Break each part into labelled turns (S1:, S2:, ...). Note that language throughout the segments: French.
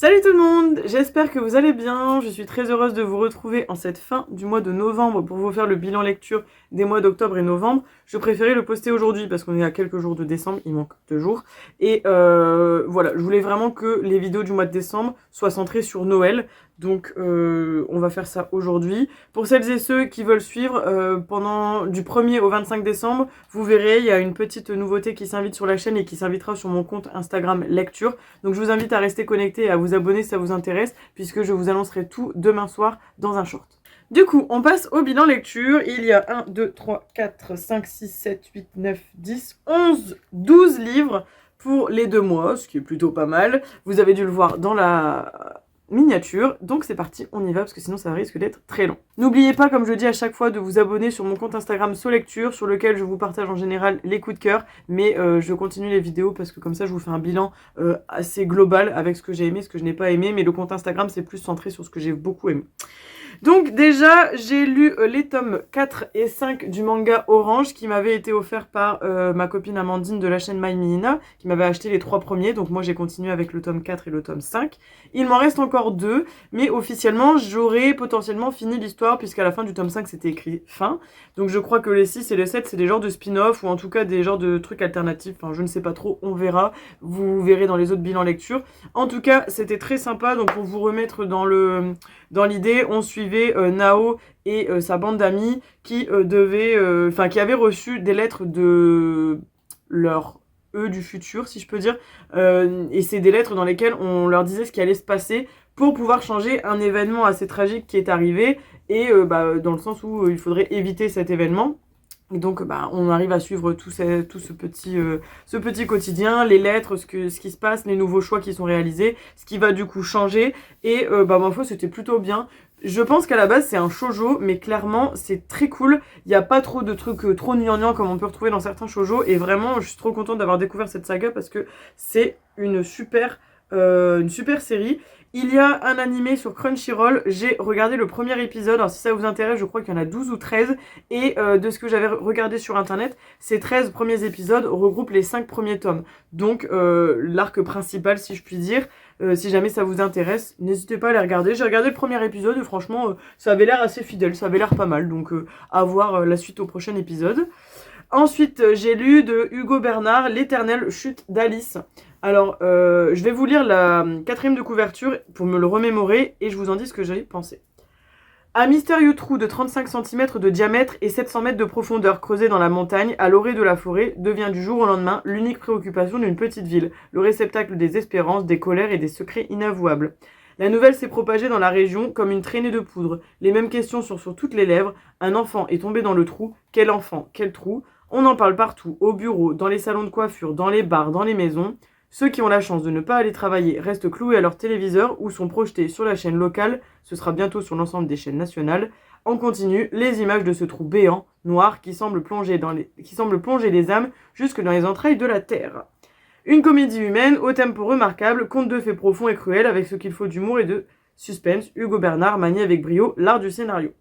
S1: Salut tout le monde, j'espère que vous allez bien, je suis très heureuse de vous retrouver en cette fin du mois de novembre pour vous faire le bilan lecture des mois d'octobre et novembre. Je préférais le poster aujourd'hui parce qu'on est à quelques jours de décembre, il manque 2 jours. Et voilà, je voulais vraiment que les vidéos du mois de décembre soient centrées sur Noël. Donc on va faire ça aujourd'hui. Pour celles et ceux qui veulent suivre, pendant du 1er au 25 décembre, vous verrez, il y a une petite nouveauté qui s'invite sur la chaîne et qui s'invitera sur mon compte Instagram Lecture. Donc je vous invite à rester connecté et à vous abonner si ça vous intéresse, puisque je vous annoncerai tout demain soir dans un short. Du coup, on passe au bilan lecture. Il y a 1, 2, 3, 4, 5, 6, 7, 8, 9, 10, 11, 12 livres pour les 2 mois, ce qui est plutôt pas mal. Vous avez dû le voir dans la miniature, donc c'est parti, on y va parce que sinon ça risque d'être très long. N'oubliez pas, comme je dis à chaque fois, de vous abonner sur mon compte Instagram SoLecture, sur lequel je vous partage en général les coups de cœur, mais je continue les vidéos parce que comme ça je vous fais un bilan assez global avec ce que j'ai aimé, ce que je n'ai pas aimé, mais le compte Instagram c'est plus centré sur ce que j'ai beaucoup aimé. Donc déjà, j'ai lu les tomes 4 et 5 du manga Orange qui m'avait été offert par ma copine Amandine de la chaîne My Minina, qui m'avait acheté les 3 premiers, donc moi j'ai continué avec le tome 4 et le tome 5. Il m'en reste encore 2, mais officiellement j'aurais potentiellement fini l'histoire puisqu'à la fin du tome 5 c'était écrit fin. Donc je crois que les 6 et les 7 c'est des genres de spin-off ou en tout cas des genres de trucs alternatifs, enfin je ne sais pas trop, on verra, vous verrez dans les autres bilans lecture. En tout cas c'était très sympa, donc pour vous remettre dans l'idée, on suivait Nao et sa bande d'amis qui qui avaient reçu des lettres de leur eux du futur, si je peux dire, et c'est des lettres dans lesquelles on leur disait ce qui allait se passer pour pouvoir changer un événement assez tragique qui est arrivé, et dans le sens où il faudrait éviter cet événement. Et donc, on arrive à suivre tout ce petit quotidien, les lettres, ce qui se passe, les nouveaux choix qui sont réalisés, ce qui va du coup changer. Et ma foi, c'était plutôt bien. Je pense qu'à la base, c'est un shoujo, mais clairement, c'est très cool. Il n'y a pas trop de trucs trop gnangnang comme on peut retrouver dans certains shoujo. Et vraiment, je suis trop contente d'avoir découvert cette saga parce que c'est une super série. Il y a un animé sur Crunchyroll, j'ai regardé le premier épisode, alors si ça vous intéresse, je crois qu'il y en a 12 ou 13, et de ce que j'avais regardé sur internet, ces 13 premiers épisodes regroupent les 5 premiers tomes. Donc l'arc principal, si je puis dire. Si jamais ça vous intéresse, n'hésitez pas à les regarder. J'ai regardé le premier épisode et franchement, ça avait l'air assez fidèle, ça avait l'air pas mal, donc à voir la suite au prochain épisode. Ensuite, j'ai lu de Hugo Bernard, L'éternelle chute d'Alice. Alors, je vais vous lire la 4e de couverture pour me le remémorer et je vous en dis ce que j'ai pensé. Un mystérieux trou de 35 cm de diamètre et 700 mètres de profondeur creusé dans la montagne, à l'orée de la forêt, devient du jour au lendemain l'unique préoccupation d'une petite ville, le réceptacle des espérances, des colères et des secrets inavouables. La nouvelle s'est propagée dans la région comme une traînée de poudre. Les mêmes questions sont sur toutes les lèvres. Un enfant est tombé dans le trou. Quel enfant? Quel trou? On en parle partout, au bureau, dans les salons de coiffure, dans les bars, dans les maisons. Ceux qui ont la chance de ne pas aller travailler restent cloués à leur téléviseur ou sont projetés sur la chaîne locale, ce sera bientôt sur l'ensemble des chaînes nationales. En continu, les images de ce trou béant, noir, qui semble plonger les âmes jusque dans les entrailles de la terre. Une comédie humaine, au tempo remarquable, conte de faits profonds et cruels, avec ce qu'il faut d'humour et de suspense. Hugo Bernard manie avec brio l'art du scénario.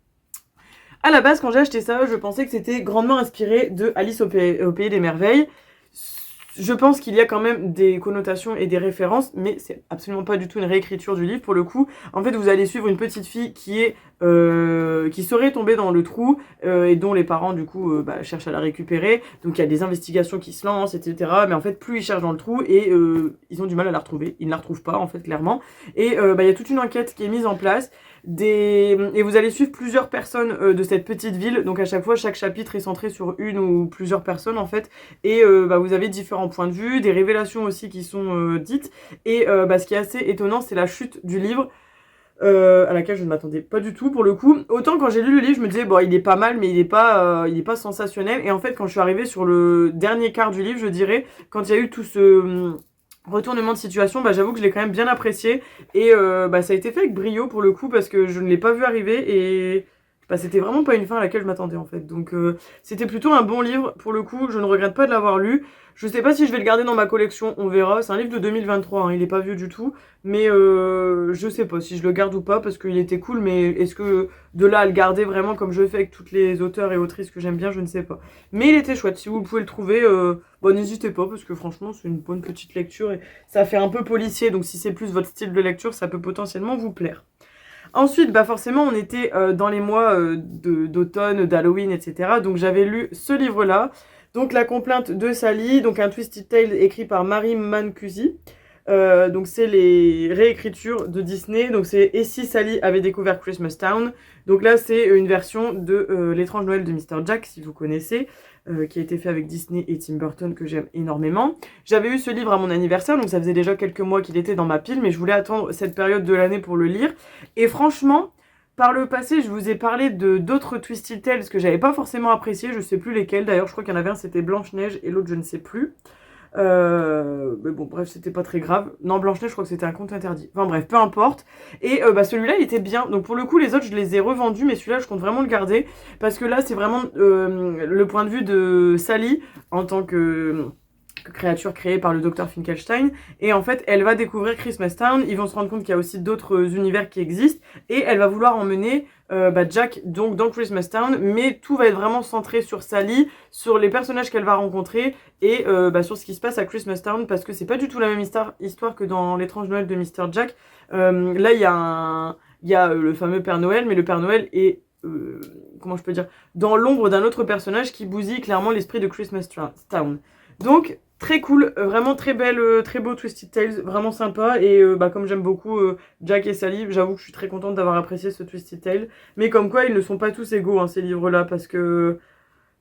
S1: À la base, quand j'ai acheté ça, je pensais que c'était grandement inspiré de Alice au Pays des Merveilles. Je pense qu'il y a quand même des connotations et des références, mais c'est absolument pas du tout une réécriture du livre pour le coup. En fait, vous allez suivre une petite fille qui serait tombée dans le trou et dont les parents du coup cherchent à la récupérer. Donc il y a des investigations qui se lancent, etc. Mais en fait, plus ils cherchent dans le trou et ils ont du mal à la retrouver. Ils ne la retrouvent pas en fait clairement. Et il y a toute une enquête qui est mise en place. Et vous allez suivre plusieurs personnes de cette petite ville. Donc à chaque fois, chaque chapitre est centré sur une ou plusieurs personnes en fait. Et vous avez différents points de vue, des révélations aussi qui sont dites. Et ce qui est assez étonnant, c'est la chute du livre. À laquelle je ne m'attendais pas du tout pour le coup. Autant quand j'ai lu le livre, je me disais bon, il est pas mal, mais il est pas sensationnel. Et en fait, quand je suis arrivée sur le dernier quart du livre, je dirais, quand il y a eu tout ce retournement de situation, j'avoue que je l'ai quand même bien apprécié. Et ça a été fait avec brio pour le coup parce que je ne l'ai pas vu arriver et c'était vraiment pas une fin à laquelle je m'attendais en fait. Donc c'était plutôt un bon livre pour le coup. Je ne regrette pas de l'avoir lu. Je sais pas si je vais le garder dans ma collection, on verra. C'est un livre de 2023, hein, il est pas vieux du tout. Mais je sais pas si je le garde ou pas parce qu'il était cool. Mais est-ce que de là à le garder vraiment comme je le fais avec toutes les auteurs et autrices que j'aime bien, je ne sais pas. Mais il était chouette, si vous pouvez le trouver, bon, n'hésitez pas parce que franchement c'est une bonne petite lecture. Et ça fait un peu policier, donc si c'est plus votre style de lecture, ça peut potentiellement vous plaire. Ensuite, bah forcément, on était dans les mois d'automne, d'Halloween, etc. Donc j'avais lu ce livre-là. Donc La complainte de Sally, donc un Twisted Tale écrit par Mary Mancusi. Donc c'est les réécritures de Disney. Donc c'est Et si Sally avait découvert Christmas Town. Donc là c'est une version de L'étrange Noël de Mr. Jack, si vous connaissez, qui a été fait avec Disney et Tim Burton, que j'aime énormément. J'avais eu ce livre à mon anniversaire, donc ça faisait déjà quelques mois qu'il était dans ma pile, mais je voulais attendre cette période de l'année pour le lire. Et franchement, par le passé, je vous ai parlé de d'autres Twisted Tales que j'avais pas forcément apprécié, je sais plus lesquels. D'ailleurs, je crois qu'il y en avait un, c'était Blanche-Neige, et l'autre, je ne sais plus. Mais bon, bref, c'était pas très grave. Non, Blanche-Neige, je crois que c'était un conte interdit. Enfin bref, peu importe. Et bah celui-là, il était bien. Donc pour le coup, les autres, je les ai revendus, mais celui-là, je compte vraiment le garder. Parce que là, c'est vraiment le point de vue de Sally en tant que créature créée par le docteur Finkelstein. Et en fait, elle va découvrir Christmas Town. Ils vont se rendre compte qu'il y a aussi d'autres univers qui existent. Et elle va vouloir emmener Jack donc dans Christmas Town. Mais tout va être vraiment centré sur Sally, sur les personnages qu'elle va rencontrer et sur ce qui se passe à Christmas Town. Parce que c'est pas du tout la même histoire que dans L'étrange Noël de Mr. Jack. Là, il y a le fameux Père Noël, mais le Père Noël est... comment je peux dire, dans l'ombre d'un autre personnage qui bousille clairement l'esprit de Christmas Town. Donc, très cool, vraiment très belle, très beau Twisted Tales, vraiment sympa. Et comme j'aime beaucoup Jack et Sally, j'avoue que je suis très contente d'avoir apprécié ce Twisted Tale. Mais comme quoi, ils ne sont pas tous égaux, hein, ces livres-là, parce que,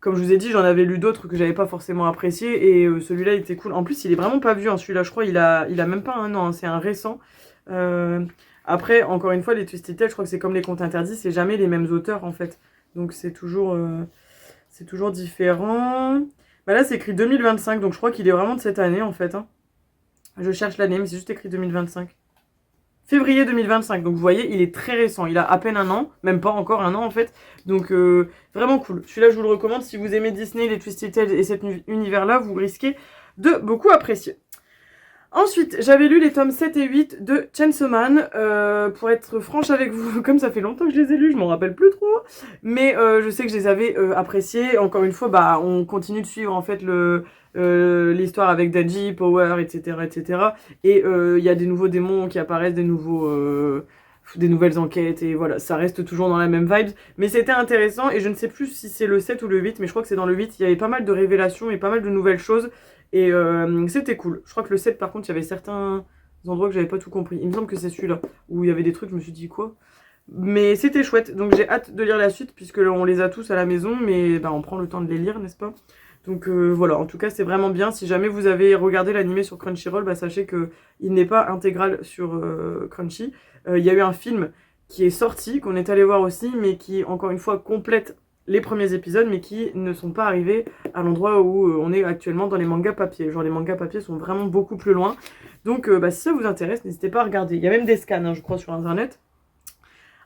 S1: comme je vous ai dit, j'en avais lu d'autres que j'avais pas forcément appréciés. Et celui-là, il était cool. En plus, il est vraiment pas vieux, hein, celui-là, je crois, il a même pas un an, hein, c'est un récent. Après, encore une fois, les Twisted Tales, je crois que c'est comme les contes interdits, c'est jamais les mêmes auteurs, en fait. Donc c'est toujours différent. Bah là, c'est écrit 2025, donc je crois qu'il est vraiment de cette année, en fait. Hein. Je cherche l'année, mais c'est juste écrit 2025. Février 2025, donc vous voyez, il est très récent. Il a à peine un an, même pas encore un an, en fait. Donc, vraiment cool. Celui-là, je vous le recommande. Si vous aimez Disney, les Twisted Tales et cet univers-là, vous risquez de beaucoup apprécier. Ensuite, j'avais lu les tomes 7 et 8 de Chainsaw Man. Pour être franche avec vous, comme ça fait longtemps que je les ai lus, je m'en rappelle plus trop. Mais je sais que je les avais appréciés. Encore une fois, bah, on continue de suivre en fait l'histoire avec Daji, Power, etc. etc. Et il y a des nouveaux démons qui apparaissent, des nouvelles enquêtes. Et voilà, ça reste toujours dans la même vibe. Mais c'était intéressant et je ne sais plus si c'est le 7 ou le 8, mais je crois que c'est dans le 8. Il y avait pas mal de révélations et pas mal de nouvelles choses. Et c'était cool. Je crois que le 7, par contre, il y avait certains endroits que j'avais pas tout compris. Il me semble que c'est celui-là, où il y avait des trucs, je me suis dit quoi. Mais c'était chouette, donc j'ai hâte de lire la suite, puisque on les a tous à la maison, mais bah, on prend le temps de les lire, n'est-ce pas? Donc voilà, en tout cas c'est vraiment bien. Si jamais vous avez regardé l'animé sur Crunchyroll, bah, sachez qu'il n'est pas intégral sur Crunchy. Il y a eu un film qui est sorti, qu'on est allé voir aussi, mais qui, encore une fois, complète les premiers épisodes, mais qui ne sont pas arrivés à l'endroit où on est actuellement dans les mangas papier. Genre les mangas papier sont vraiment beaucoup plus loin. Donc si ça vous intéresse, n'hésitez pas à regarder. Il y a même des scans, hein, je crois, sur internet.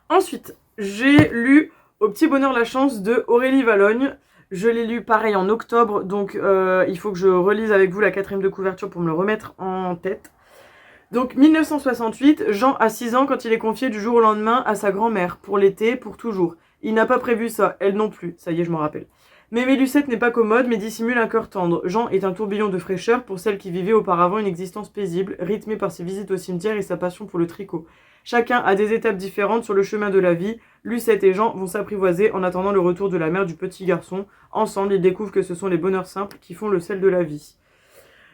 S1: Ensuite, j'ai lu Au petit bonheur la chance de Aurélie Valogne. Je l'ai lu pareil en octobre, donc il faut que je relise avec vous la 4e de couverture pour me le remettre en tête. Donc 1968, Jean a 6 ans quand il est confié du jour au lendemain à sa grand-mère, pour l'été, pour toujours. Il n'a pas prévu ça, elle non plus, ça y est je m'en rappelle. Mais Lucette n'est pas commode mais dissimule un cœur tendre. Jean est un tourbillon de fraîcheur pour celle qui vivait auparavant une existence paisible, rythmée par ses visites au cimetière et sa passion pour le tricot. Chacun a des étapes différentes sur le chemin de la vie. Lucette et Jean vont s'apprivoiser en attendant le retour de la mère du petit garçon. Ensemble, ils découvrent que ce sont les bonheurs simples qui font le sel de la vie.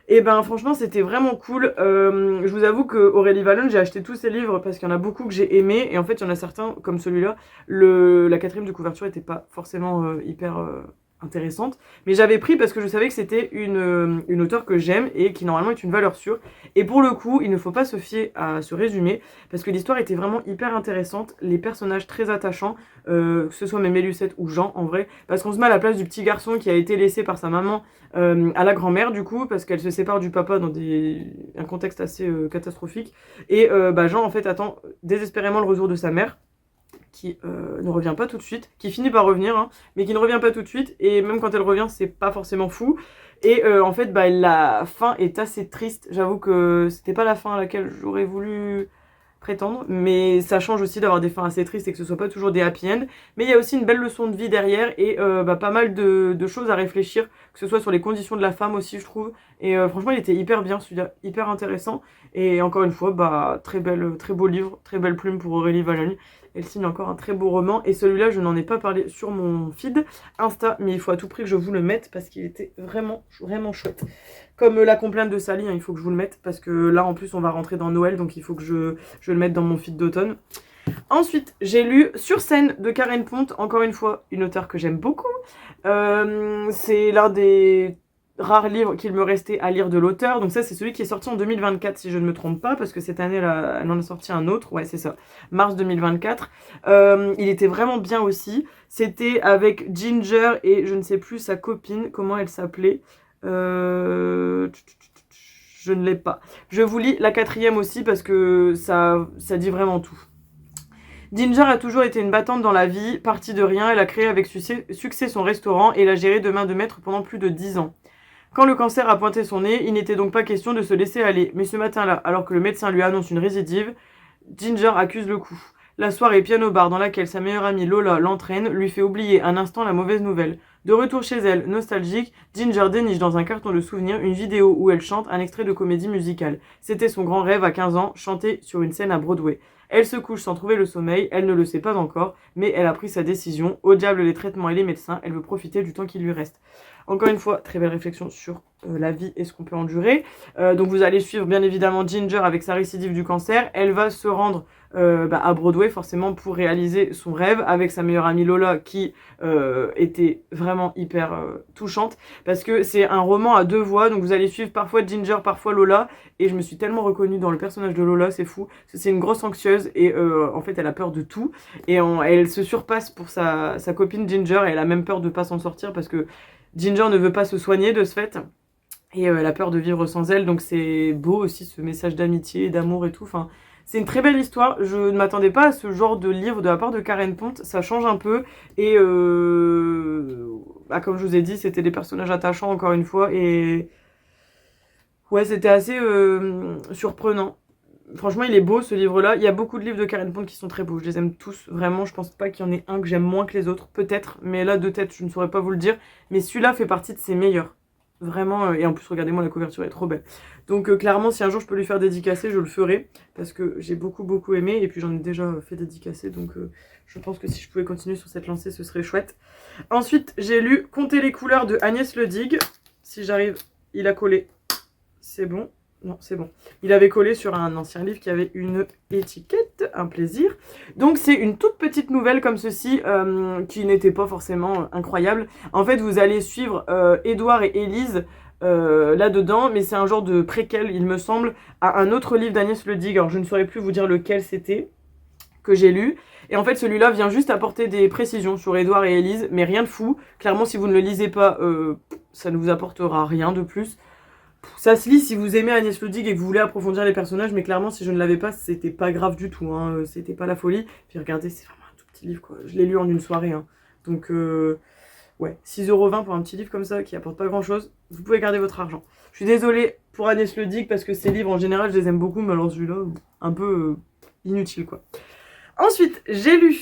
S1: Et ben franchement c'était vraiment cool. Je vous avoue que Aurélie Valogne, j'ai acheté tous ses livres parce qu'il y en a beaucoup que j'ai aimés. Et en fait il y en a certains comme celui-là, la 4e de couverture était pas forcément hyper intéressante. Mais j'avais pris parce que je savais que c'était une auteure que j'aime et qui normalement est une valeur sûre. Et pour le coup il ne faut pas se fier à ce résumé parce que l'histoire était vraiment hyper intéressante. Les personnages très attachants, que ce soit même Lucette ou Jean en vrai. Parce qu'on se met à la place du petit garçon qui a été laissé par sa maman à la grand-mère du coup, parce qu'elle se sépare du papa dans un contexte assez catastrophique. Et Jean en fait attend désespérément le retour de sa mère. qui ne revient pas tout de suite, qui finit par revenir, hein, mais qui ne revient pas tout de suite, et même quand elle revient, c'est pas forcément fou. Et en fait, bah, la fin est assez triste. J'avoue que c'était pas la fin à laquelle j'aurais voulu prétendre, mais ça change aussi d'avoir des fins assez tristes et que ce soit pas toujours des happy end. Mais il y a aussi une belle leçon de vie derrière et bah, pas mal de choses à réfléchir, que ce soit sur les conditions de la femme aussi, je trouve. Et franchement, il était hyper bien, celui-là, hyper intéressant. Et encore une fois, bah, très beau livre, très belle plume pour Aurélie Valognes. Elle signe encore un très beau roman. Et celui-là, je n'en ai pas parlé sur mon feed Insta, mais il faut à tout prix que je vous le mette parce qu'il était vraiment chouette. Comme la complainte de Sally, hein, il faut que je vous le mette parce que là, en plus, on va rentrer dans Noël, donc il faut que je le mette dans mon feed d'automne. Ensuite, j'ai lu Sur scène de Karen Ponte, encore une fois, une auteure que j'aime beaucoup. C'est l'un des rares livres qu'il me restait à lire de l'auteur. Donc ça, c'est celui qui est sorti en 2024, si je ne me trompe pas, parce que cette année, elle en a sorti un autre. Ouais, c'est ça, mars 2024. Il était vraiment bien aussi. C'était avec Ginger et je ne sais plus sa copine, comment elle s'appelait. Je ne l'ai pas. Je vous lis la 4e aussi parce que ça dit vraiment tout. Ginger a toujours été une battante dans la vie, partie de rien, elle a créé avec succès son restaurant et l'a géré de main de maître pendant plus de 10 ans. Quand le cancer a pointé son nez, il n'était donc pas question de se laisser aller. Mais ce matin-là, alors que le médecin lui annonce une récidive, Ginger accuse le coup. La soirée piano-bar dans laquelle sa meilleure amie Lola l'entraîne lui fait oublier un instant la mauvaise nouvelle. De retour chez elle, nostalgique, Ginger déniche dans un carton de souvenirs une vidéo où elle chante un extrait de comédie musicale. C'était son grand rêve à 15 ans, chanter sur une scène à Broadway. Elle se couche sans trouver le sommeil, elle ne le sait pas encore, mais elle a pris sa décision. Au diable les traitements et les médecins, elle veut profiter du temps qui lui reste. Encore une fois, très belle réflexion sur la vie et ce qu'on peut endurer. Donc vous allez suivre bien évidemment Ginger avec sa récidive du cancer. Elle va se rendre à Broadway forcément pour réaliser son rêve avec sa meilleure amie Lola qui était vraiment hyper touchante parce que c'est un roman à 2 voix, donc vous allez suivre parfois Ginger, parfois Lola, et je me suis tellement reconnue dans le personnage de Lola, c'est fou. C'est une grosse anxieuse et en fait elle a peur de tout et elle se surpasse pour sa copine Ginger et elle a même peur de pas s'en sortir parce que Ginger ne veut pas se soigner de ce fait et elle a peur de vivre sans elle, donc c'est beau aussi ce message d'amitié, d'amour et tout. Enfin, c'est une très belle histoire. Je ne m'attendais pas à ce genre de livre de la part de Karen Ponte, ça change un peu et comme je vous ai dit, c'était des personnages attachants encore une fois et ouais, c'était assez surprenant. Franchement, il est beau ce livre-là. Il y a beaucoup de livres de Karen Ponte qui sont très beaux. Je les aime tous, vraiment. Je pense pas qu'il y en ait un que j'aime moins que les autres. Peut-être, mais là, de tête, je ne saurais pas vous le dire. Mais celui-là fait partie de ses meilleurs. Vraiment. Et en plus, regardez-moi, la couverture est trop belle. Donc, clairement, si un jour je peux lui faire dédicacer, je le ferai. Parce que j'ai beaucoup aimé. Et puis, j'en ai déjà fait dédicacer. Donc, je pense que si je pouvais continuer sur cette lancée, ce serait chouette. Ensuite, j'ai lu Compter les couleurs de Agnès Ledigue. Si j'arrive, il a collé. C'est bon. Non, c'est bon. Il avait collé sur un ancien livre qui avait une étiquette, un plaisir. Donc c'est une toute petite nouvelle comme ceci, qui n'était pas forcément incroyable. En fait, vous allez suivre Édouard et Élise là-dedans, mais c'est un genre de préquel, il me semble, à un autre livre d'Agnès Ledigue. Alors je ne saurais plus vous dire lequel c'était, que j'ai lu. Et en fait, celui-là vient juste apporter des précisions sur Édouard et Élise, mais rien de fou. Clairement, si vous ne le lisez pas, ça ne vous apportera rien de plus. Ça se lit si vous aimez Agnès Ledigue et que vous voulez approfondir les personnages, mais clairement, si je ne l'avais pas, c'était pas grave du tout, hein. C'était pas la folie. Puis regardez, c'est vraiment un tout petit livre, quoi. Je l'ai lu en une soirée, hein. Donc, ouais, 6,20 € pour un petit livre comme ça qui apporte pas grand-chose. Vous pouvez garder votre argent. Je suis désolée pour Agnès Ledigue parce que ces livres, en général, je les aime beaucoup, mais alors celui-là, un peu inutile, quoi. Ensuite, j'ai lu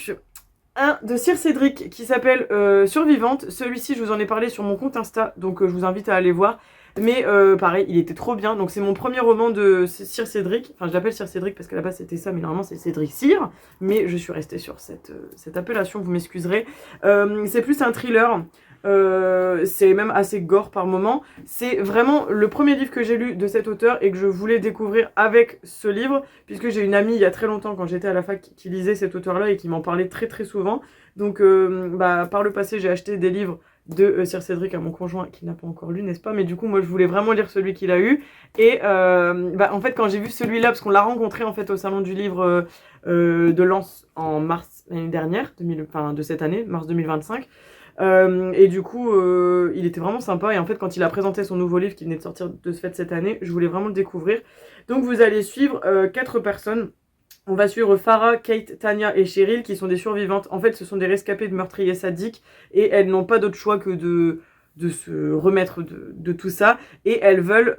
S1: un de Cyr Cédric qui s'appelle Survivante. Celui-ci, je vous en ai parlé sur mon compte Insta, donc je vous invite à aller voir. Mais pareil, il était trop bien. Donc c'est mon premier roman de Cyr Cédric. Enfin, je l'appelle Cyr Cédric parce qu'à la base c'était ça, mais normalement c'est Cédric Cyr. Mais je suis restée sur cette appellation, vous m'excuserez. C'est plus un thriller. C'est même assez gore par moment. C'est vraiment le premier livre que j'ai lu de cet auteur et que je voulais découvrir avec ce livre, puisque j'ai une amie il y a très longtemps quand j'étais à la fac qui lisait cet auteur-là et qui m'en parlait très souvent. Donc par le passé j'ai acheté des livres de Cyr Cédric à mon conjoint qui n'a pas encore lu, n'est-ce pas? Mais du coup moi je voulais vraiment lire celui qu'il a eu et en fait quand j'ai vu celui-là, parce qu'on l'a rencontré en fait au salon du livre de Lens en mars l'année dernière, de cette année, mars 2025, et du coup il était vraiment sympa et en fait quand il a présenté son nouveau livre qui venait de sortir de ce fait cette année, je voulais vraiment le découvrir. Donc vous allez suivre 4 personnes. On va suivre Farah, Kate, Tanya et Cheryl qui sont des survivantes. En fait, ce sont des rescapés de meurtriers sadiques et elles n'ont pas d'autre choix que de se remettre de tout ça. Et elles veulent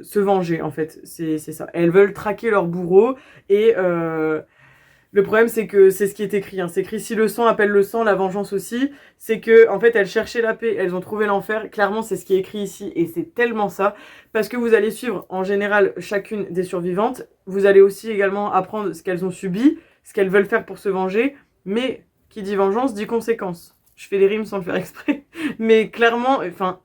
S1: se venger, en fait. C'est ça. Elles veulent traquer leur bourreau et... le problème, c'est que c'est ce qui est écrit. Hein. C'est écrit si le sang appelle le sang, la vengeance aussi. C'est que, en fait, elles cherchaient la paix, elles ont trouvé l'enfer. Clairement, c'est ce qui est écrit ici et c'est tellement ça. Parce que vous allez suivre, en général, chacune des survivantes. Vous allez aussi également apprendre ce qu'elles ont subi, ce qu'elles veulent faire pour se venger. Mais qui dit vengeance dit conséquence. Je fais les rimes sans le faire exprès. Mais clairement, enfin,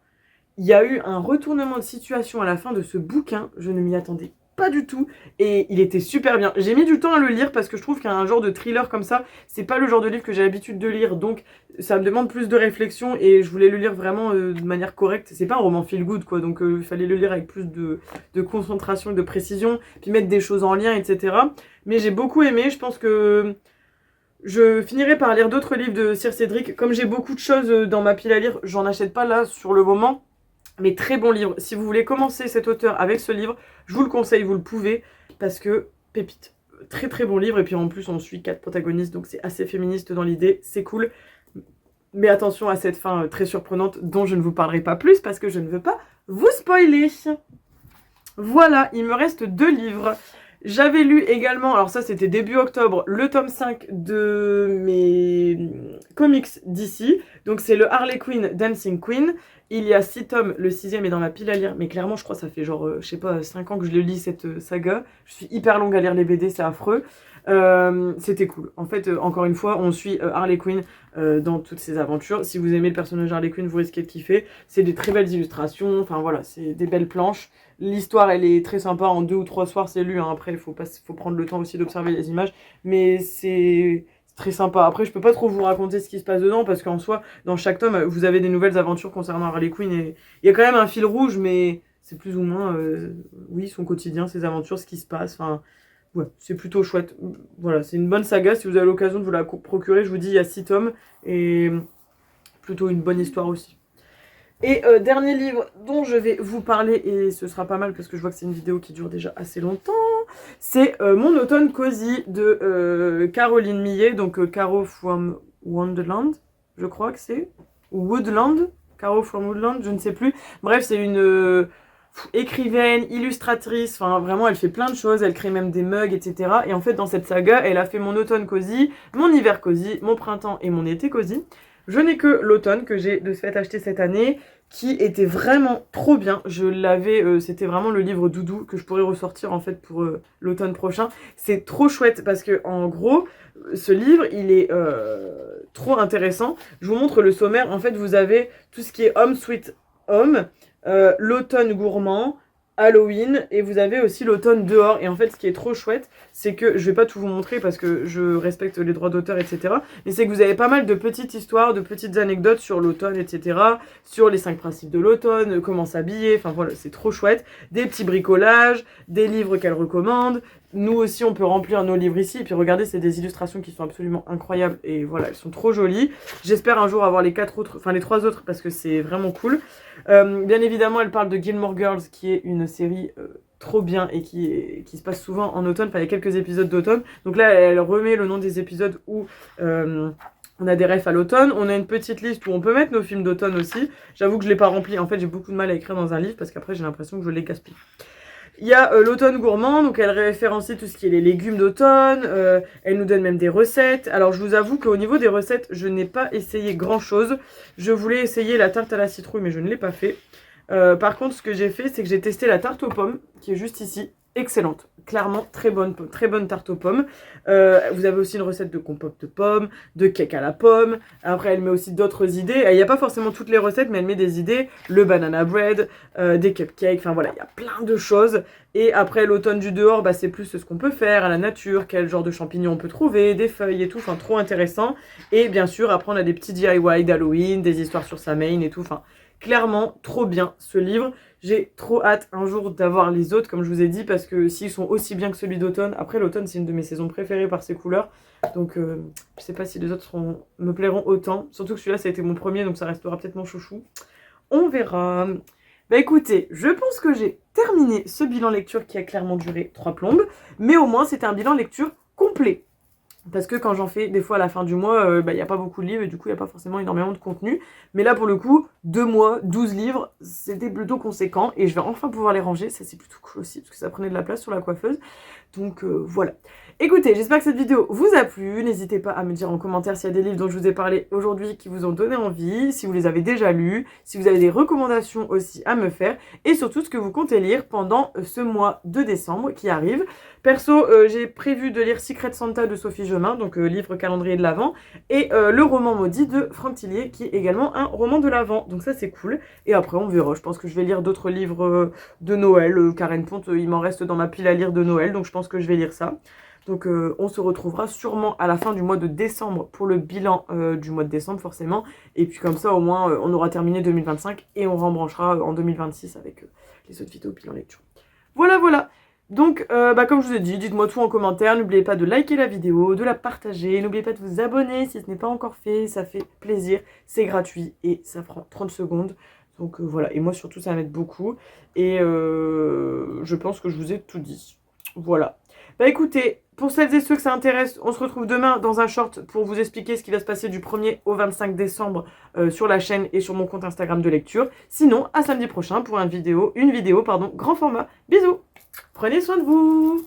S1: il y a eu un retournement de situation à la fin de ce bouquin. Je ne m'y attendais pas du tout et il était super bien. J'ai mis du temps à le lire parce que je trouve qu'un genre de thriller comme ça, c'est pas le genre de livre que j'ai l'habitude de lire, donc ça me demande plus de réflexion et je voulais le lire vraiment de manière correcte. C'est pas un roman feel good quoi, donc il fallait le lire avec plus de concentration et de précision, puis mettre des choses en lien, etc. Mais j'ai beaucoup aimé, je pense que je finirai par lire d'autres livres de Sir Cédric. Comme j'ai beaucoup de choses dans ma pile à lire, j'en achète pas là sur le moment. Mais très bon livre. Si vous voulez commencer cet auteur avec ce livre, je vous le conseille, vous le pouvez, parce que pépite. Très très bon livre, et puis en plus on suit 4 protagonistes, donc c'est assez féministe dans l'idée, c'est cool. Mais attention à cette fin très surprenante, dont je ne vous parlerai pas plus, parce que je ne veux pas vous spoiler. Voilà, il me reste 2 livres. J'avais lu également, alors ça c'était début octobre, le tome 5 de mes comics d'ici. Donc c'est le Harley Quinn Dancing Queen. Il y a 6 tomes, le 6e est dans ma pile à lire. Mais clairement je crois que ça fait genre, je sais pas, 5 ans que je le lis cette saga. Je suis hyper longue à lire les BD, c'est affreux. C'était cool. En fait, encore une fois, on suit Harley Quinn dans toutes ses aventures. Si vous aimez le personnage Harley Quinn, vous risquez de kiffer. C'est des très belles illustrations, enfin voilà, c'est des belles planches. L'histoire, elle est très sympa, en 2 ou 3 soirs, c'est lu. Hein. Après, il faut prendre le temps aussi d'observer les images. Mais c'est très sympa. Après, je peux pas trop vous raconter ce qui se passe dedans, parce qu'en soi, dans chaque tome, vous avez des nouvelles aventures concernant Harley Quinn. Et il y a quand même un fil rouge, mais c'est plus ou moins, oui, son quotidien, ses aventures, ce qui se passe. Enfin, ouais, c'est plutôt chouette. Voilà, c'est une bonne saga. Si vous avez l'occasion de vous la procurer, je vous dis, il y a 6 tomes. Et plutôt une bonne histoire aussi. Et dernier livre dont je vais vous parler, et ce sera pas mal parce que je vois que c'est une vidéo qui dure déjà assez longtemps, c'est Mon automne cosy de Caroline Millet, donc Caro from Wonderland, je crois que c'est, ou Woodland, Caro from Woodland, je ne sais plus. Bref, c'est une écrivaine, illustratrice, enfin vraiment elle fait plein de choses, elle crée même des mugs, etc. Et en fait dans cette saga, elle a fait mon automne cosy, mon hiver cosy, mon printemps et mon été cosy. Je n'ai que l'automne que j'ai de ce fait acheté cette année, qui était vraiment trop bien. Je l'avais, c'était vraiment le livre doudou que je pourrais ressortir en fait pour l'automne prochain. C'est trop chouette parce que en gros, ce livre, il est trop intéressant. Je vous montre le sommaire. En fait, vous avez tout ce qui est Home Sweet Home, l'automne gourmand, Halloween, et vous avez aussi l'automne dehors. Et en fait, ce qui est trop chouette, c'est que, je vais pas tout vous montrer parce que je respecte les droits d'auteur, etc. Mais c'est que vous avez pas mal de petites histoires, de petites anecdotes sur l'automne, etc. Sur les 5 principes de l'automne, comment s'habiller, enfin voilà, c'est trop chouette. Des petits bricolages, des livres qu'elle recommande. Nous aussi, on peut remplir nos livres ici. Et puis regardez, c'est des illustrations qui sont absolument incroyables. Et voilà, elles sont trop jolies. J'espère un jour avoir les 4 autres, enfin les 3 autres, parce que c'est vraiment cool. Bien évidemment, elle parle de Gilmore Girls, qui est une série trop bien et qui se passe souvent en automne. Enfin, il y a quelques épisodes d'automne. Donc là, elle remet le nom des épisodes où on a des refs à l'automne. On a une petite liste où on peut mettre nos films d'automne aussi. J'avoue que je ne l'ai pas rempli. En fait, j'ai beaucoup de mal à écrire dans un livre parce qu'après, j'ai l'impression que je les gaspille. Il y a l'automne gourmand, donc elle référencie tout ce qui est les légumes d'automne, elle nous donne même des recettes. Alors je vous avoue qu'au niveau des recettes, je n'ai pas essayé grand chose. Je voulais essayer la tarte à la citrouille, mais je ne l'ai pas fait. Par contre, ce que j'ai fait, c'est que j'ai testé la tarte aux pommes, qui est juste ici. Excellente, clairement très bonne tarte aux pommes. Vous avez aussi une recette de compote de pommes, de cake à la pomme. Après elle met aussi d'autres idées. Il n'y a pas forcément toutes les recettes, mais elle met des idées. Le banana bread, des cupcakes, enfin voilà, il y a plein de choses. Et après l'automne du dehors, bah, c'est plus ce qu'on peut faire à la nature, quel genre de champignons on peut trouver, des feuilles et tout, enfin trop intéressant. Et bien sûr après on a des petits DIY d'Halloween, des histoires sur sa main et tout, enfin clairement trop bien ce livre. J'ai trop hâte un jour d'avoir les autres, comme je vous ai dit, parce que s'ils sont aussi bien que celui d'automne, après l'automne c'est une de mes saisons préférées par ses couleurs, donc je sais pas si les autres me plairont autant, surtout que celui-là ça a été mon premier, donc ça restera peut-être mon chouchou. On verra. Bah écoutez, je pense que j'ai terminé ce bilan lecture qui a clairement duré 3 plombes, mais au moins c'était un bilan lecture complet. Parce que quand j'en fais des fois à la fin du mois, il n'y a pas beaucoup de livres et du coup il n'y a pas forcément énormément de contenu. Mais là pour le coup, 2 mois, 12 livres, c'était plutôt conséquent et je vais enfin pouvoir les ranger. Ça c'est plutôt cool aussi parce que ça prenait de la place sur la coiffeuse. Donc voilà. Écoutez, j'espère que cette vidéo vous a plu. N'hésitez pas à me dire en commentaire s'il y a des livres dont je vous ai parlé aujourd'hui qui vous ont donné envie, si vous les avez déjà lus, si vous avez des recommandations aussi à me faire et surtout ce que vous comptez lire pendant ce mois de décembre qui arrive. Perso, j'ai prévu de lire Secret Santa de Sophie Jomain, donc livre calendrier de l'Avent, et le roman maudit de Franck Tillier, qui est également un roman de l'Avent, donc ça c'est cool. Et après on verra, je pense que je vais lire d'autres livres de Noël. Karen Ponte, il m'en reste dans ma pile à lire de Noël, donc je pense que je vais lire ça. Donc on se retrouvera sûrement à la fin du mois de décembre pour le bilan du mois de décembre forcément. Et puis comme ça au moins on aura terminé 2025 et on rembranchera en 2026 avec les autres vidéos bilan lecture. Voilà voilà. Donc comme je vous ai dit, dites-moi tout en commentaire. N'oubliez pas de liker la vidéo, de la partager. N'oubliez pas de vous abonner si ce n'est pas encore fait. Ça fait plaisir, c'est gratuit et ça prend 30 secondes. Donc voilà, et moi surtout ça m'aide beaucoup. Et je pense que je vous ai tout dit. Voilà. Bah écoutez, pour celles et ceux que ça intéresse, on se retrouve demain dans un short pour vous expliquer ce qui va se passer du 1er au 25 décembre sur la chaîne et sur mon compte Instagram de lecture. Sinon, à samedi prochain pour une vidéo grand format. Bisous, prenez soin de vous.